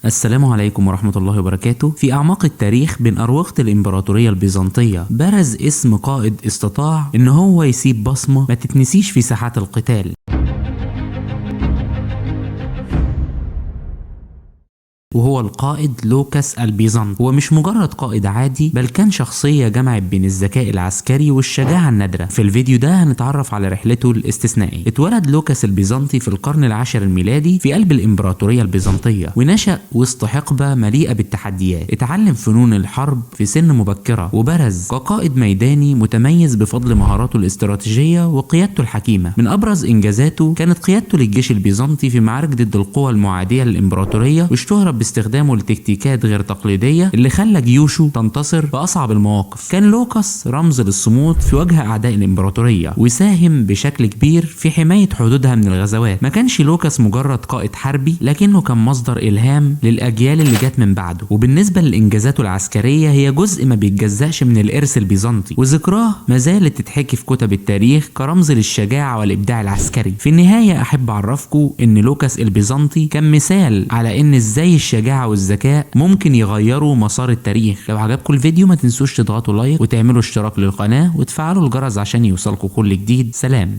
السلام عليكم ورحمة الله وبركاته. في أعماق التاريخ بين أروقة الإمبراطورية البيزنطية برز اسم قائد استطاع إن هو يسيب بصمة ما تتنسيش في ساحات القتال، وهو القائد لوكاس البيزنطي. هو مش مجرد قائد عادي، بل كان شخصية جمعت بين الذكاء العسكري والشجاعة النادرة. في الفيديو ده هنتعرف على رحلته الاستثنائية. اتولد لوكاس البيزنطي في القرن العاشر الميلادي في قلب الإمبراطورية البيزنطية، ونشأ وسط حقبة مليئة بالتحديات. اتعلم فنون الحرب في سن مبكرة، وبرز كقائد ميداني متميز بفضل مهاراته الاستراتيجية وقيادته الحكيمة. من أبرز إنجازاته كانت قيادته للجيش البيزنطي في معارك ضد القوى المعادية للإمبراطورية، واشتهر باستخدامه لتكتيكات غير تقليدية اللي خلى جيوشه تنتصر في أصعب المواقف. كان لوكاس رمز للصمود في وجه أعداء الإمبراطورية، وساهم بشكل كبير في حماية حدودها من الغزوات. ما كانش لوكاس مجرد قائد حربي، لكنه كان مصدر إلهام للأجيال اللي جت من بعده. وبالنسبة لإنجازاته العسكرية، هي جزء ما بيتجزأش من الإرث البيزنطي، وذكراه ما زالت تتحكي في كتب التاريخ كرمز للشجاعة والإبداع العسكري. في النهاية أحب أعرفكم إن لوكاس البيزنطي كان مثال على إن إزاي الشجاعة والذكاء ممكن يغيروا مسار التاريخ. لو عجبكم الفيديو ما تنسوش تضغطوا لايك وتعملوا اشتراك للقناة وتفعلوا الجرس عشان يوصلكم كل جديد. سلام.